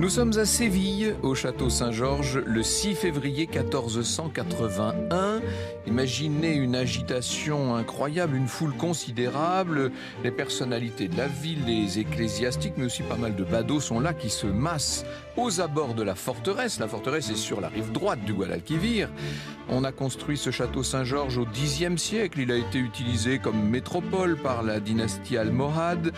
Nous sommes à Séville, au château Saint-Georges, le 6 février 1481. Imaginez une agitation incroyable, une foule considérable. Les personnalités de la ville, les ecclésiastiques, mais aussi pas mal de badauds sont là qui se massent aux abords de la forteresse. La forteresse est sur la rive droite du Guadalquivir. On a construit ce château Saint-Georges au Xe siècle. Il a été utilisé comme métropole par la dynastie almohade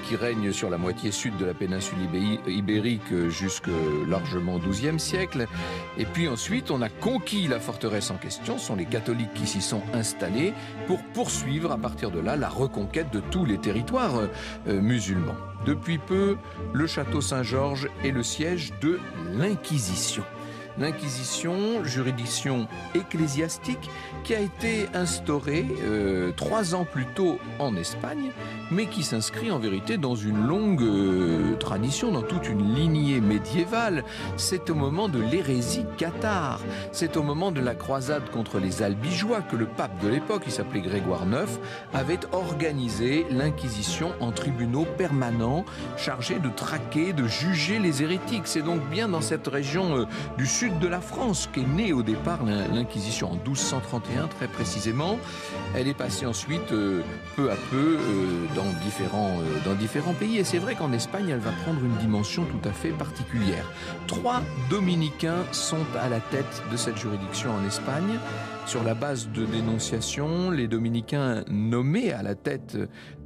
qui règne sur la moitié sud de la péninsule ibérique jusque largement au XIIe siècle. Et puis ensuite, on a conquis la forteresse en question. Ce sont les catholiques qui s'y sont installés pour poursuivre à partir de là la reconquête de tous les territoires musulmans. Depuis peu, le château Saint-Georges est le siège de l'Inquisition. L'Inquisition, juridiction ecclésiastique, qui a été instaurée 3 ans plus tôt en Espagne, mais qui s'inscrit en vérité dans une longue tradition, dans toute une lignée médiévale. C'est au moment de l'hérésie cathare, c'est au moment de la croisade contre les Albigeois que le pape de l'époque, il s'appelait Grégoire IX, avait organisé l'Inquisition en tribunaux permanents chargés de traquer, de juger les hérétiques. C'est donc bien dans cette région du sud de la France qu'est née au départ l'Inquisition, en 1231 très précisément. Elle est passée ensuite peu à peu dans différents pays. Et c'est vrai qu'en Espagne, elle va prendre une dimension tout à fait particulière. 3 dominicains sont à la tête de cette juridiction en Espagne. Sur la base de dénonciation, les dominicains nommés à la tête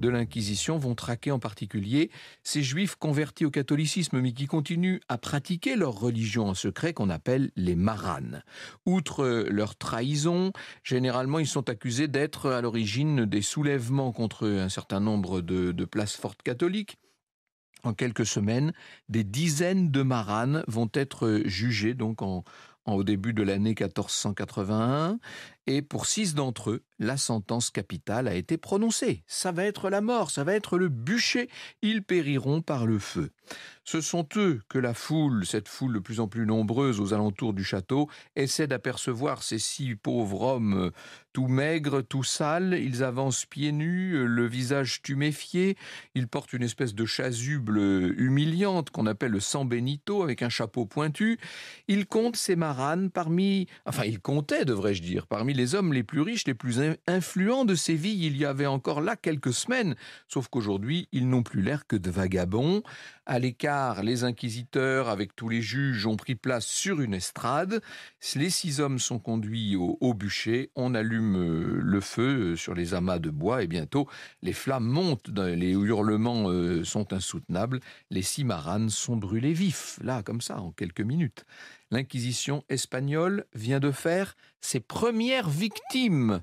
de l'Inquisition vont traquer en particulier ces juifs convertis au catholicisme mais qui continuent à pratiquer leur religion en secret qu'on appelle les maranes. Outre leur trahison, généralement ils sont accusés d'être à l'origine des soulèvements contre un certain nombre de places fortes catholiques. En quelques semaines, des dizaines de maranes vont être jugés donc au début de l'année 1481, et pour 6 d'entre eux, la sentence capitale a été prononcée. Ça va être la mort, ça va être le bûcher, ils périront par le feu. Ce sont eux que la foule, cette foule de plus en plus nombreuse aux alentours du château, essaie d'apercevoir ces 6 pauvres hommes tout maigres, tout sales. Ils avancent pieds nus, le visage tuméfié, ils portent une espèce de chasuble humiliante qu'on appelle le San Benito avec un chapeau pointu. Ils comptent ces maranes ils comptaient, devrais-je dire, parmi les hommes les plus riches, les plus influents de Séville. Il y avait encore là quelques semaines, sauf qu'aujourd'hui, ils n'ont plus l'air que de vagabonds. À l'écart, les inquisiteurs, avec tous les juges, ont pris place sur une estrade. Les 6 hommes sont conduits au bûcher. On allume le feu sur les amas de bois et bientôt, les flammes montent. Les hurlements sont insoutenables. Les 6 maranes sont brûlés vifs, là, comme ça, en quelques minutes. L'Inquisition espagnole vient de faire ses premières victimes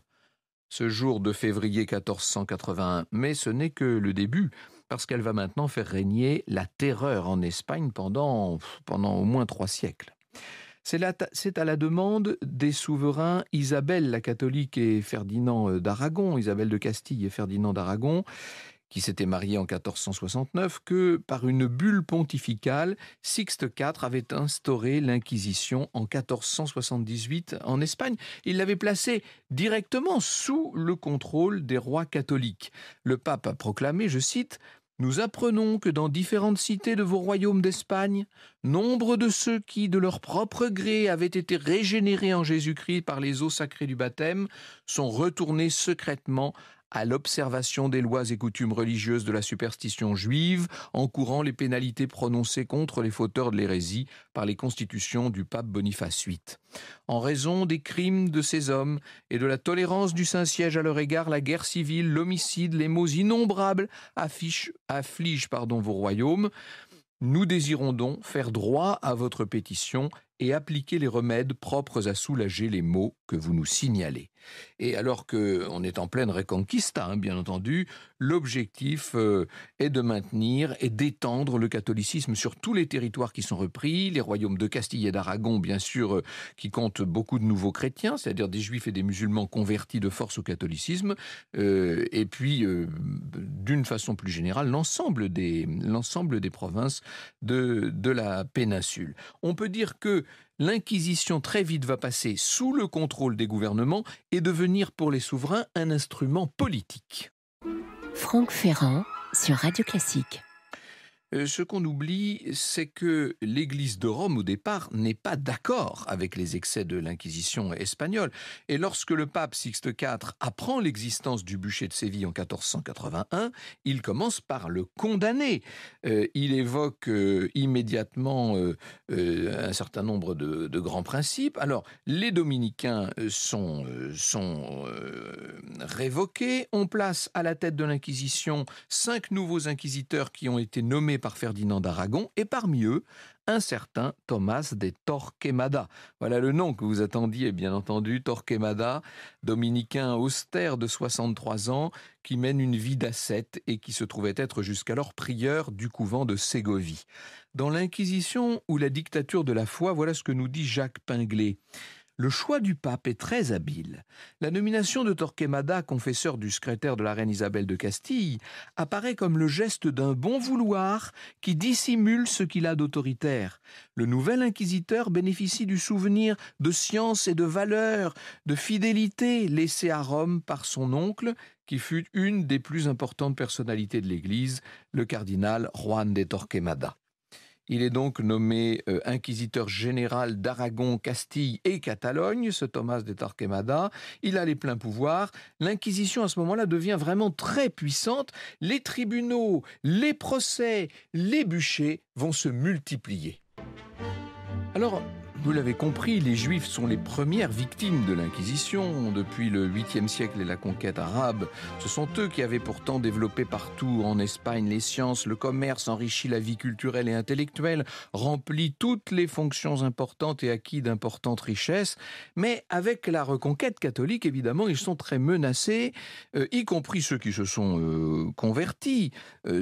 ce jour de février 1481. Mais ce n'est que le début, parce qu'elle va maintenant faire régner la terreur en Espagne pendant au moins 3 siècles. C'est à la demande des souverains Isabelle la catholique et Ferdinand d'Aragon, Isabelle de Castille et Ferdinand d'Aragon, qui s'était marié en 1469, que par une bulle pontificale, Sixte IV avait instauré l'Inquisition en 1478 en Espagne. Il l'avait placée directement sous le contrôle des rois catholiques. Le pape a proclamé, je cite, « Nous apprenons que dans différentes cités de vos royaumes d'Espagne, nombre de ceux qui, de leur propre gré, avaient été régénérés en Jésus-Christ par les eaux sacrées du baptême, sont retournés secrètement à l'observation des lois et coutumes religieuses de la superstition juive, encourant les pénalités prononcées contre les fauteurs de l'hérésie par les constitutions du pape Boniface VIII. En raison des crimes de ces hommes et de la tolérance du Saint-Siège à leur égard, la guerre civile, l'homicide, les maux innombrables affligent vos royaumes. Nous désirons donc faire droit à votre pétition et appliquer les remèdes propres à soulager les maux que vous nous signalez. » Et alors qu'on est en pleine Reconquista, bien entendu, l'objectif est de maintenir et d'étendre le catholicisme sur tous les territoires qui sont repris, les royaumes de Castille et d'Aragon, bien sûr, qui comptent beaucoup de nouveaux chrétiens, c'est-à-dire des juifs et des musulmans convertis de force au catholicisme, et puis, d'une façon plus générale, l'ensemble des provinces de la péninsule. On peut dire que l'Inquisition très vite va passer sous le contrôle des gouvernements et devenir pour les souverains un instrument politique. Franck Ferrand sur Radio Classique. Ce qu'on oublie, c'est que l'Église de Rome, au départ, n'est pas d'accord avec les excès de l'Inquisition espagnole. Et lorsque le pape Sixte IV apprend l'existence du bûcher de Séville en 1481, il commence par le condamner. Il évoque immédiatement un certain nombre de grands principes. Alors, les dominicains sont révoqués. On place à la tête de l'Inquisition 5 nouveaux inquisiteurs qui ont été nommés par Ferdinand d'Aragon, et parmi eux, un certain Tomás de Torquemada. Voilà le nom que vous attendiez, bien entendu, Torquemada, dominicain austère de 63 ans, qui mène une vie d'ascète et qui se trouvait être jusqu'alors prieur du couvent de Ségovie. Dans l'Inquisition ou la dictature de la foi, voilà ce que nous dit Jacques Pinglet. Le choix du pape est très habile. La nomination de Torquemada, confesseur du secrétaire de la reine Isabelle de Castille, apparaît comme le geste d'un bon vouloir qui dissimule ce qu'il a d'autoritaire. Le nouvel inquisiteur bénéficie du souvenir de science et de valeur, de fidélité laissée à Rome par son oncle, qui fut une des plus importantes personnalités de l'Église, le cardinal Juan de Torquemada. Il est donc nommé inquisiteur général d'Aragon, Castille et Catalogne, ce Tomás de Torquemada. Il a les pleins pouvoirs. L'Inquisition, à ce moment-là, devient vraiment très puissante. Les tribunaux, les procès, les bûchers vont se multiplier. Alors, vous l'avez compris, les Juifs sont les premières victimes de l'Inquisition. Depuis le 8e siècle et la conquête arabe, ce sont eux qui avaient pourtant développé partout en Espagne les sciences, le commerce, enrichi la vie culturelle et intellectuelle, rempli toutes les fonctions importantes et acquis d'importantes richesses. Mais avec la reconquête catholique, évidemment, ils sont très menacés, y compris ceux qui se sont convertis.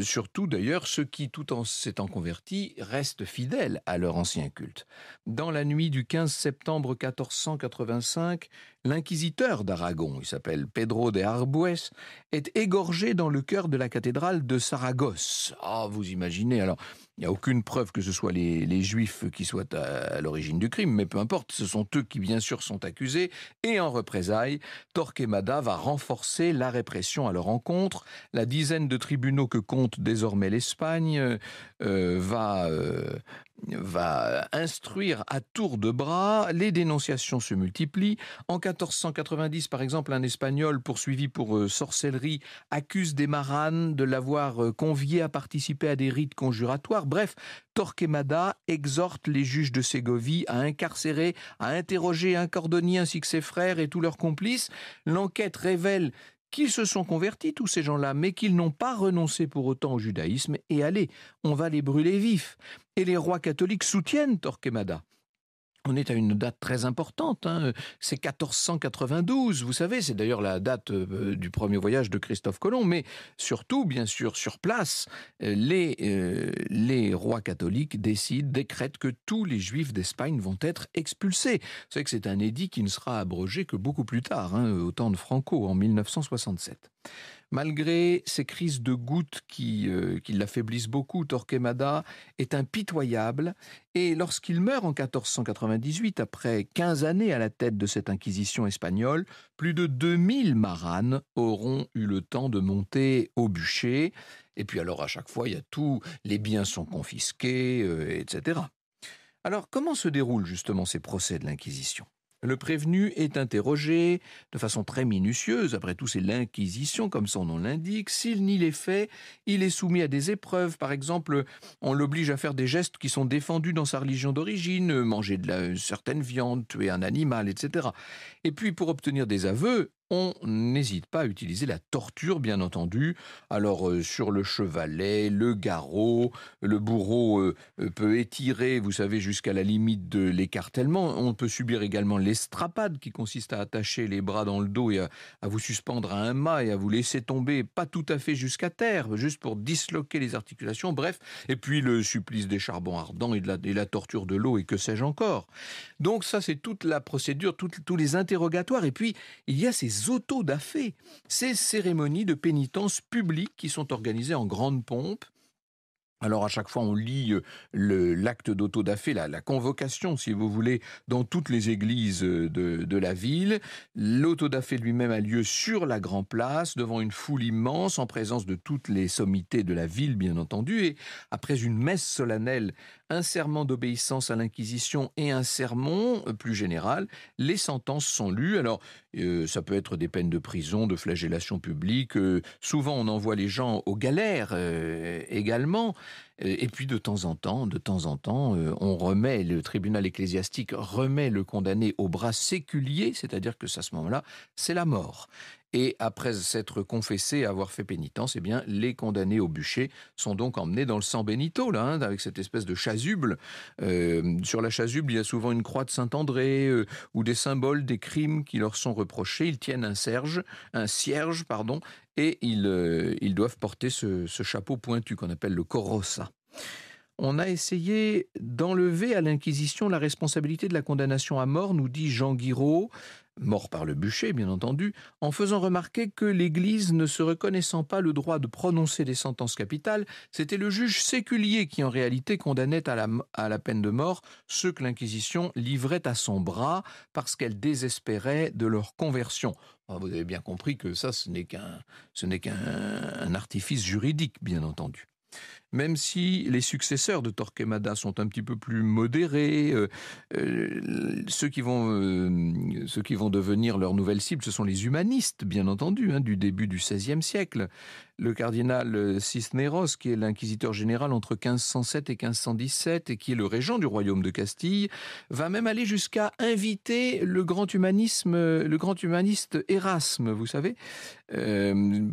Surtout d'ailleurs ceux qui, tout en s'étant convertis, restent fidèles à leur ancien culte. Dans la nuit du 15 septembre 1485, l'inquisiteur d'Aragon, il s'appelle Pedro de Arbues, est égorgé dans le chœur de la cathédrale de Saragosse. Ah, vous imaginez, alors, il n'y a aucune preuve que ce soit les Juifs qui soient à l'origine du crime, mais peu importe, ce sont eux qui, bien sûr, sont accusés. Et en représailles, Torquemada va renforcer la répression à leur encontre. La dizaine de tribunaux que compte désormais l'Espagne va instruire à tour de bras, les dénonciations se multiplient. En 1490, par exemple, un Espagnol poursuivi pour sorcellerie accuse des maranes de l'avoir convié à participer à des rites conjuratoires. Bref, Torquemada exhorte les juges de Ségovie à incarcérer, à interroger un cordonnier ainsi que ses frères et tous leurs complices. L'enquête révèle qu'ils se sont convertis, tous ces gens-là, mais qu'ils n'ont pas renoncé pour autant au judaïsme. Et allez, on va les brûler vifs. Et les rois catholiques soutiennent Torquemada. On est à une date très importante, c'est 1492, vous savez, c'est d'ailleurs la date du premier voyage de Christophe Colomb, mais surtout, bien sûr, sur place, les rois catholiques décrètent que tous les juifs d'Espagne vont être expulsés. Vous savez que c'est un édit qui ne sera abrogé que beaucoup plus tard, au temps de Franco, en 1967. Malgré ces crises de gouttes qui l'affaiblissent beaucoup, Torquemada est impitoyable et lorsqu'il meurt en 1498, après 15 années à la tête de cette inquisition espagnole, plus de 2000 maranes auront eu le temps de monter au bûcher. Et puis alors à chaque fois, il y a tout, les biens sont confisqués, etc. Alors comment se déroulent justement ces procès de l'Inquisition ? Le prévenu est interrogé de façon très minutieuse, après tout c'est l'Inquisition comme son nom l'indique. S'il nie les faits, il est soumis à des épreuves. Par exemple, on l'oblige à faire des gestes qui sont défendus dans sa religion d'origine, manger une certaine viande, tuer un animal, etc. Et puis pour obtenir des aveux, on n'hésite pas à utiliser la torture, bien entendu. Alors, sur le chevalet, le garrot, le bourreau peut étirer, vous savez, jusqu'à la limite de l'écartèlement. On peut subir également l'estrapade, qui consiste à attacher les bras dans le dos et à vous suspendre à un mât et à vous laisser tomber, pas tout à fait jusqu'à terre, juste pour disloquer les articulations, bref. Et puis le supplice des charbons ardents et la torture de l'eau et que sais-je encore. Donc ça, c'est toute la procédure, tous les interrogatoires. Et puis, il y a ces autodafés, ces cérémonies de pénitence publiques qui sont organisées en grande pompe. Alors à chaque fois, on lit l'acte d'autodafé, la convocation, si vous voulez, dans toutes les églises de la ville. L'autodafé lui-même a lieu sur la Grand Place, devant une foule immense, en présence de toutes les sommités de la ville, bien entendu. Et après une messe solennelle, un serment d'obéissance à l'Inquisition et un sermon plus général, les sentences sont lues. Alors, ça peut être des peines de prison, de flagellation publique. Souvent, on envoie les gens aux galères également. Et puis de temps en temps, le tribunal ecclésiastique remet le condamné au bras séculier, c'est-à-dire que à ce moment-là, c'est la mort. Et après s'être confessé, avoir fait pénitence, eh bien, les condamnés au bûcher sont donc emmenés dans le San Benito, là, avec cette espèce de chasuble. Sur la chasuble, il y a souvent une croix de Saint-André ou des symboles des crimes qui leur sont reprochés. Ils tiennent un cierge, et ils doivent porter ce chapeau pointu qu'on appelle le corossa. On a essayé d'enlever à l'Inquisition la responsabilité de la condamnation à mort, nous dit Jean Guiraud, mort par le bûcher bien entendu, en faisant remarquer que l'Église, ne se reconnaissant pas le droit de prononcer des sentences capitales, c'était le juge séculier qui en réalité condamnait à la peine de mort ceux que l'Inquisition livrait à son bras parce qu'elle désespérait de leur conversion. Vous avez bien compris que ça, ce n'est qu'un artifice juridique, bien entendu. Même si les successeurs de Torquemada sont un petit peu plus modérés, ceux qui vont devenir leur nouvelle cible, ce sont les humanistes, bien entendu, du début du XVIe siècle. Le cardinal Cisneros, qui est l'inquisiteur général entre 1507 et 1517, et qui est le régent du royaume de Castille, va même aller jusqu'à inviter le grand humaniste Erasme, vous savez,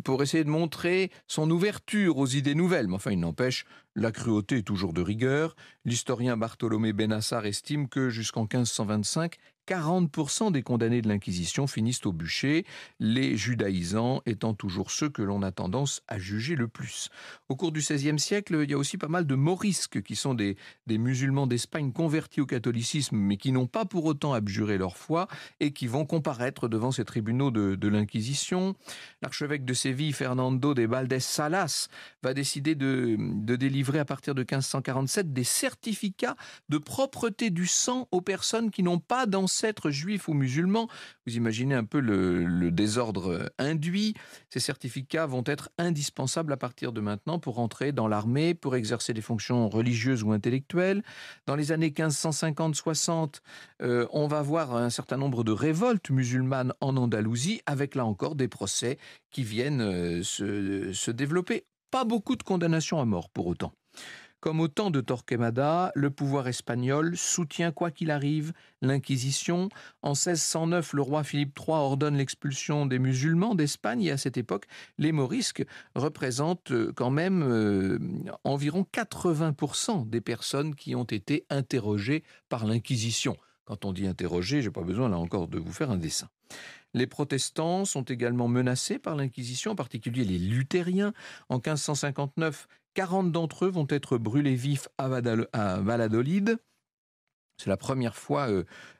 pour essayer de montrer son ouverture aux idées nouvelles. Mais enfin, il n'empêche, la cruauté est toujours de rigueur. L'historien Bartholomé Benassar estime que jusqu'en 1525, 40% des condamnés de l'Inquisition finissent au bûcher, les judaïsants étant toujours ceux que l'on a tendance à juger le plus. Au cours du XVIe siècle, il y a aussi pas mal de morisques qui sont des musulmans d'Espagne convertis au catholicisme, mais qui n'ont pas pour autant abjuré leur foi et qui vont comparaître devant ces tribunaux de l'Inquisition. L'archevêque de Séville, Fernando de Valdés Salas, va décider de délivrer à partir de 1547 des certificats de propreté du sang aux personnes qui n'ont pas d'ancêtres juifs ou musulmans. Vous imaginez un peu le désordre induit. Ces certificats vont être indispensables à partir de maintenant pour entrer dans l'armée, pour exercer des fonctions religieuses ou intellectuelles. Dans les années 1550-60, on va voir un certain nombre de révoltes musulmanes en Andalousie, avec là encore des procès qui viennent se développer. Pas beaucoup de condamnations à mort pour autant. Comme au temps de Torquemada, le pouvoir espagnol soutient quoi qu'il arrive l'Inquisition. En 1609, le roi Philippe III ordonne l'expulsion des musulmans d'Espagne et à cette époque, les morisques représentent quand même environ 80% des personnes qui ont été interrogées par l'Inquisition. Quand on dit interroger, je n'ai pas besoin là encore de vous faire un dessin. Les protestants sont également menacés par l'Inquisition, en particulier les luthériens. En 1559, 40 d'entre eux vont être brûlés vifs à Valladolid. C'est la première fois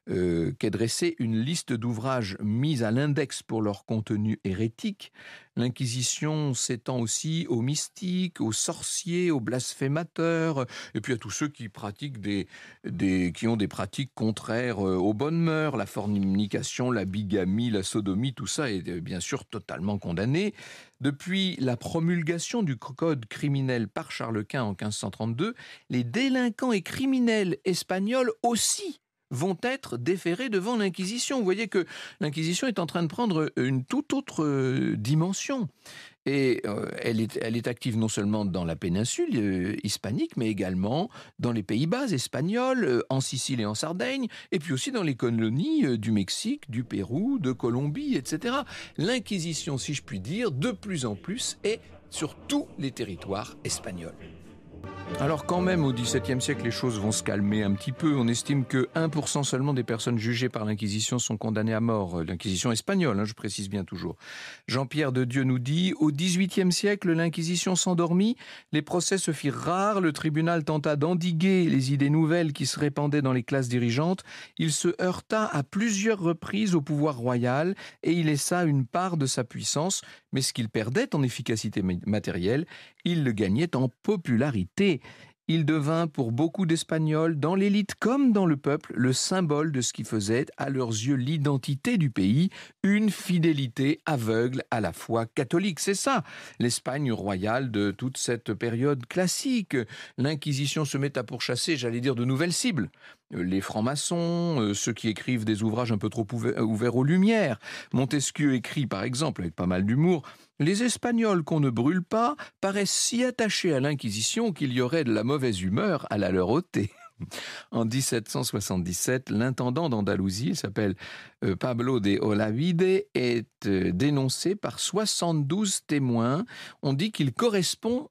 qu'est dressée une liste d'ouvrages mis à l'index pour leur contenu hérétique. L'Inquisition s'étend aussi aux mystiques, aux sorciers, aux blasphémateurs, et puis à tous ceux qui pratiquent qui ont des pratiques contraires aux bonnes mœurs. La fornication, la bigamie, la sodomie, tout ça est bien sûr totalement condamné. Depuis la promulgation du code criminel par Charles Quint en 1532, les délinquants et criminels espagnols aussi vont être déférés devant l'Inquisition. Vous voyez que l'Inquisition est en train de prendre une toute autre dimension. Et elle est active non seulement dans la péninsule hispanique, mais également dans les Pays-Bas espagnols, en Sicile et en Sardaigne, et puis aussi dans les colonies du Mexique, du Pérou, de Colombie, etc. L'Inquisition, si je puis dire, de plus en plus est sur tous les territoires espagnols. Alors quand même, au XVIIe siècle, les choses vont se calmer un petit peu. On estime que 1% seulement des personnes jugées par l'Inquisition sont condamnées à mort. L'Inquisition espagnole, je précise bien toujours. Jean-Pierre de Dieu nous dit « Au XVIIIe siècle, l'Inquisition s'endormit, les procès se firent rares, le tribunal tenta d'endiguer les idées nouvelles qui se répandaient dans les classes dirigeantes. Il se heurta à plusieurs reprises au pouvoir royal et il laissa une part de sa puissance. Mais ce qu'il perdait en efficacité matérielle, il le gagnait en popularité. » liberté. Il devint pour beaucoup d'Espagnols, dans l'élite comme dans le peuple, le symbole de ce qui faisait à leurs yeux l'identité du pays, une fidélité aveugle à la foi catholique. C'est ça, l'Espagne royale de toute cette période classique. L'Inquisition se met à pourchasser, j'allais dire, de nouvelles cibles. Les francs-maçons, ceux qui écrivent des ouvrages un peu trop ouverts aux Lumières. Montesquieu écrit, par exemple, avec pas mal d'humour, « Les Espagnols qu'on ne brûle pas paraissent si attachés à l'Inquisition qu'il y aurait de la mauvaise humeur à la leur ôter. » En 1777, l'intendant d'Andalousie, il s'appelle Pablo de Olavide, est dénoncé par 72 témoins. On dit qu'il correspond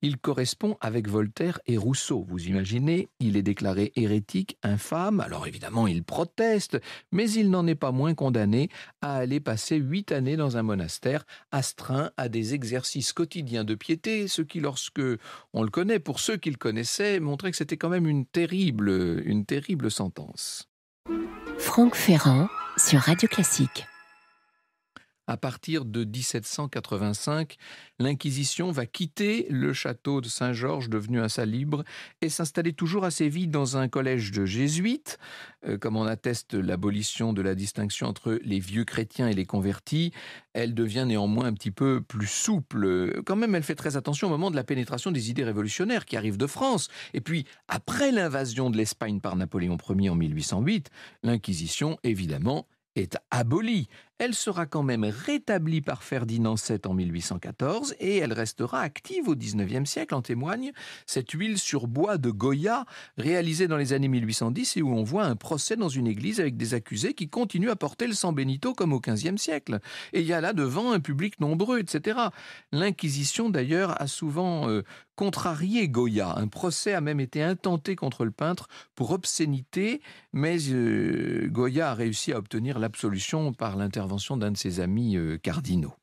il correspond avec Voltaire et Rousseau. Vous imaginez, il est déclaré hérétique, infâme. Alors évidemment, il proteste, mais il n'en est pas moins condamné à aller passer 8 années dans un monastère, astreint à des exercices quotidiens de piété, ce qui, lorsque on le connaît, pour ceux qui le connaissaient, montrait que c'était quand même une terrible sentence. Franck Ferrand sur Radio Classique. À partir de 1785, l'Inquisition va quitter le château de Saint-Georges, devenu un salle libre, et s'installer toujours à Séville dans un collège de jésuites. Comme on atteste l'abolition de la distinction entre les vieux chrétiens et les convertis, elle devient néanmoins un petit peu plus souple. Quand même, elle fait très attention au moment de la pénétration des idées révolutionnaires qui arrivent de France. Et puis, après l'invasion de l'Espagne par Napoléon Ier en 1808, l'Inquisition, évidemment, est abolie. Elle sera quand même rétablie par Ferdinand VII en 1814 et elle restera active au XIXe siècle. En témoigne cette huile sur bois de Goya réalisée dans les années 1810 et où on voit un procès dans une église avec des accusés qui continuent à porter le San Benito comme au XVe siècle. Et il y a là devant un public nombreux, etc. L'Inquisition d'ailleurs a souvent contrarié Goya. Un procès a même été intenté contre le peintre pour obscénité, mais Goya a réussi à obtenir l'absolution par l'intervention d'un de ses amis cardinaux.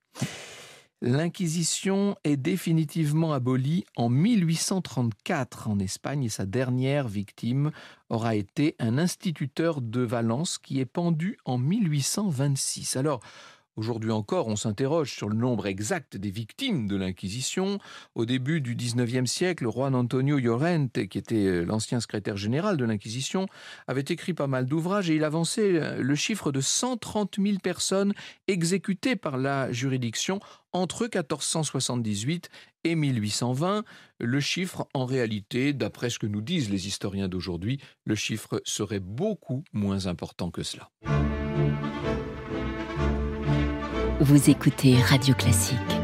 L'Inquisition est définitivement abolie en 1834 en Espagne et sa dernière victime aura été un instituteur de Valence qui est pendu en 1826. Alors, aujourd'hui encore, on s'interroge sur le nombre exact des victimes de l'Inquisition. Au début du XIXe siècle, Juan Antonio Llorente, qui était l'ancien secrétaire général de l'Inquisition, avait écrit pas mal d'ouvrages et il avançait le chiffre de 130 000 personnes exécutées par la juridiction entre 1478 et 1820. Le chiffre, en réalité, d'après ce que nous disent les historiens d'aujourd'hui, le chiffre serait beaucoup moins important que cela. Vous écoutez Radio Classique.